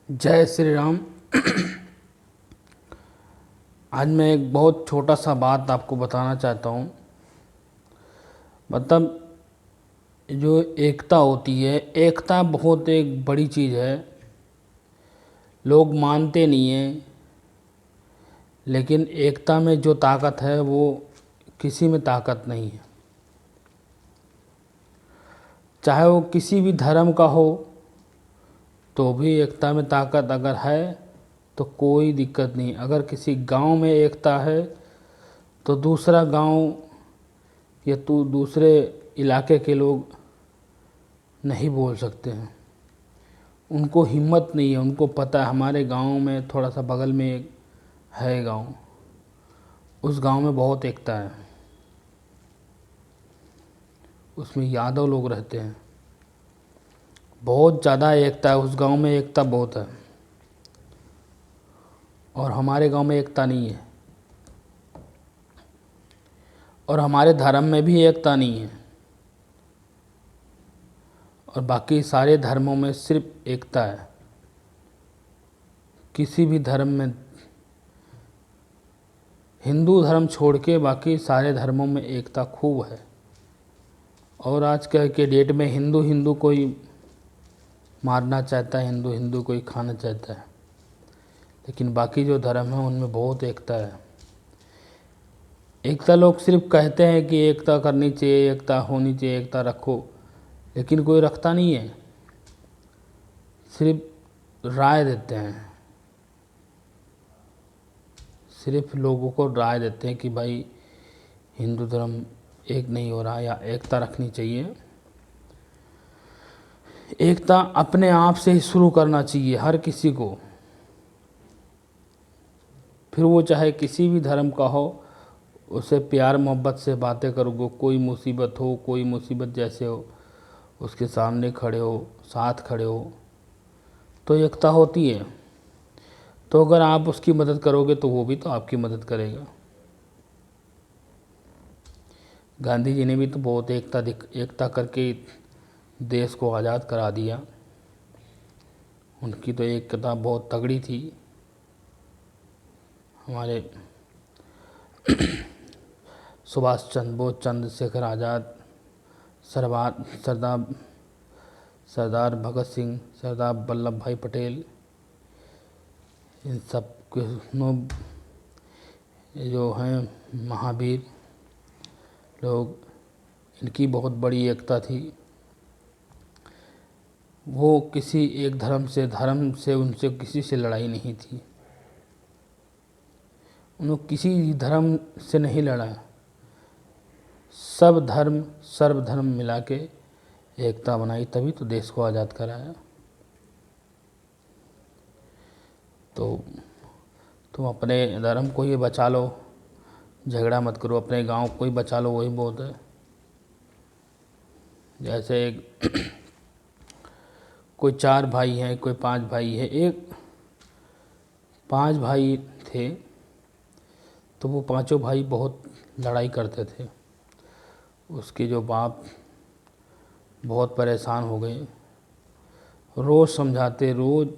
जय श्री राम। आज मैं एक बहुत छोटा सा बात आपको बताना चाहता हूँ। मतलब जो एकता होती है, एकता बहुत एक बड़ी चीज़ है। लोग मानते नहीं हैं, लेकिन एकता में जो ताकत है वो किसी में ताकत नहीं है। चाहे वो किसी भी धर्म का हो तो भी एकता में ताकत अगर है तो कोई दिक्कत नहीं। अगर किसी गांव में एकता है तो दूसरा गांव या तो दूसरे इलाके के लोग नहीं बोल सकते हैं। उनको हिम्मत नहीं है। उनको पता है हमारे गांव में थोड़ा सा बगल में एक है गांव, उस गांव में बहुत एकता है। उसमें यादव लोग रहते हैं, बहुत ज़्यादा एकता है उस गांव में। एकता बहुत है और हमारे गांव में एकता नहीं है। और हमारे धर्म में भी एकता नहीं है। और बाकी सारे धर्मों में सिर्फ एकता है। किसी भी धर्म में, हिंदू धर्म छोड़ के बाकी सारे धर्मों में एकता खूब है। और आज के डेट में हिंदू हिंदू कोई मारना चाहता है, हिंदू हिंदू कोई खाना चाहता है, लेकिन बाकी जो धर्म है उनमें बहुत एकता है। एकता लोग सिर्फ कहते हैं कि एकता करनी चाहिए, एकता होनी चाहिए, एकता रखो, लेकिन कोई रखता नहीं है। सिर्फ राय देते हैं, सिर्फ लोगों को राय देते हैं कि भाई हिंदू धर्म एक नहीं हो रहा या एकता रखनी चाहिए। एकता अपने आप से ही शुरू करना चाहिए हर किसी को। फिर वो चाहे किसी भी धर्म का हो, उसे प्यार मोहब्बत से बातें करोगे। कोई मुसीबत हो, कोई मुसीबत जैसे हो, उसके सामने खड़े हो, साथ खड़े हो, तो एकता होती है। तो अगर आप उसकी मदद करोगे तो वो भी तो आपकी मदद करेगा। गांधी जी ने भी तो बहुत एकता करके देश को आज़ाद करा दिया। उनकी तो एकता बहुत तगड़ी थी। हमारे सुभाष चंद्र बोस, चंद्रशेखर आज़ाद, सरदार सरदार भगत सिंह, सरदार वल्लभ भाई पटेल, इन सब के जो हैं महावीर लोग, इनकी बहुत बड़ी एकता थी। वो किसी एक धर्म से उनसे किसी से लड़ाई नहीं थी। उन्होंने किसी धर्म से नहीं लड़ा। सब धर्म सर्वधर्म मिला के एकता बनाई, तभी तो देश को आज़ाद कराया। तो तुम अपने धर्म को ही बचा लो, झगड़ा मत करो। अपने गांव को ही बचा लो, वही बहुत है। जैसे कोई 4 भाई हैं, कोई 5 भाई है। 5 भाई थे तो वो पांचों भाई बहुत लड़ाई करते थे। उसके जो बाप बहुत परेशान हो गए, रोज़ समझाते, रोज़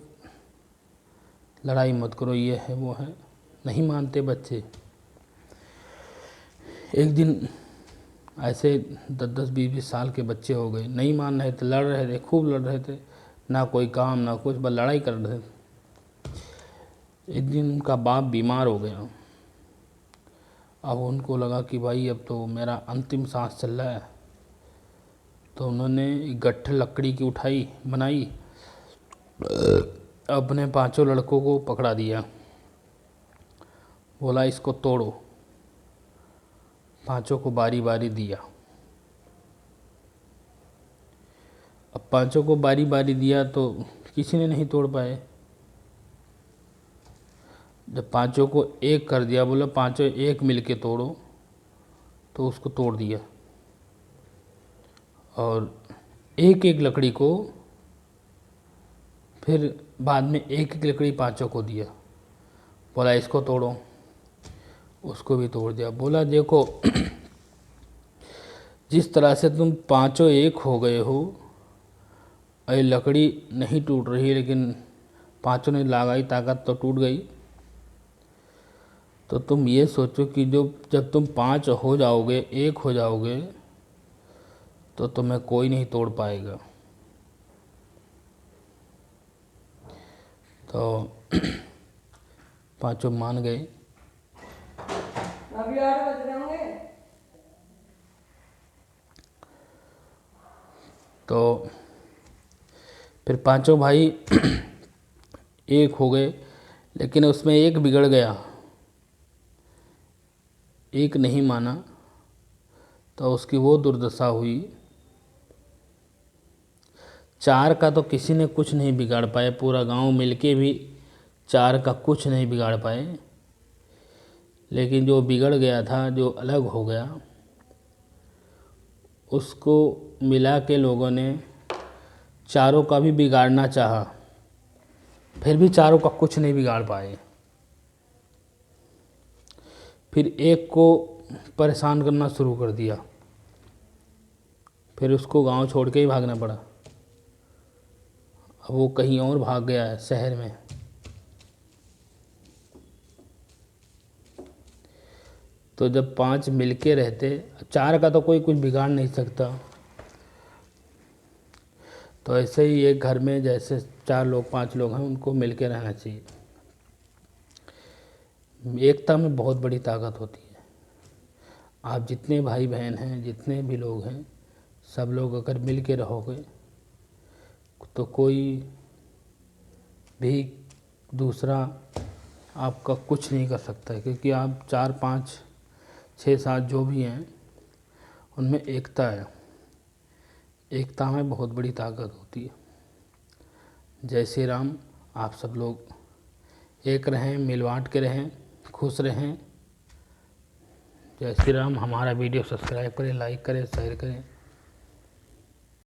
लड़ाई मत करो, ये है वो है, नहीं मानते बच्चे। एक दिन ऐसे 10-10, 20-20 साल के बच्चे हो गए, नहीं मान रहे थे, लड़ रहे थे, खूब लड़ रहे थे, ना कोई काम ना कुछ, बस लड़ाई कर रहे थे। एक दिन उनका बाप बीमार हो गया। अब उनको लगा कि भाई अब तो मेरा अंतिम सांस चल रहा है। तो उन्होंने एक गट्ठर लकड़ी की उठाई, बनाई, अपने 5 लड़कों को पकड़ा दिया, बोला इसको तोड़ो। 5 को बारी बारी दिया। अब 5 को बारी बारी दिया तो किसी ने नहीं तोड़ पाए। जब 5 को एक कर दिया, बोला 5 एक मिल के तोड़ो, तो उसको तोड़ दिया। और एक एक लकड़ी को फिर बाद में एक एक लकड़ी 5 को दिया, बोला इसको तोड़ो, उसको भी तोड़ दिया। बोला देखो जिस तरह से तुम 5 एक हो गए हो, ये लकड़ी नहीं टूट रही, लेकिन पांचों ने लगाई ताकत तो टूट गई। तो तुम ये सोचो कि जब तुम 5 हो जाओगे, 1 हो जाओगे, तो तुम्हें कोई नहीं तोड़ पाएगा। तो पांचों मान गए। अभी 8 बज रहे होंगे। तो फिर पांचों भाई 1 हो गए, लेकिन उसमें एक बिगड़ गया, एक नहीं माना, तो उसकी वो दुर्दशा हुई। 4 का तो किसी ने कुछ नहीं बिगाड़ पाए, पूरा गांव मिलके भी 4 का कुछ नहीं बिगाड़ पाए। लेकिन जो बिगड़ गया था, जो अलग हो गया, उसको मिला के लोगों ने चारों का भी बिगाड़ना चाहा, फिर भी चारों का कुछ नहीं बिगाड़ पाए। फिर एक को परेशान करना शुरू कर दिया, फिर उसको गांव छोड़ के ही भागना पड़ा। अब वो कहीं और भाग गया है, शहर में। तो जब 5 मिलके रहते, 4 का तो कोई कुछ बिगाड़ नहीं सकता। तो ऐसे ही एक घर में जैसे 4 लोग 5 लोग हैं, उनको मिलके रहना चाहिए। एकता में बहुत बड़ी ताकत होती है। आप जितने भाई बहन हैं, जितने भी लोग हैं, सब लोग अगर मिल के रहोगे तो कोई भी दूसरा आपका कुछ नहीं कर सकता है, क्योंकि आप 4 5 6 7 जो भी हैं, उनमें एकता है। एकता में बहुत बड़ी ताकत होती है। जय श्री राम। आप सब लोग एक रहें, मिल बाँट के रहें, खुश रहें। जय श्री राम। हमारा वीडियो सब्सक्राइब करें, लाइक करें, शेयर करें।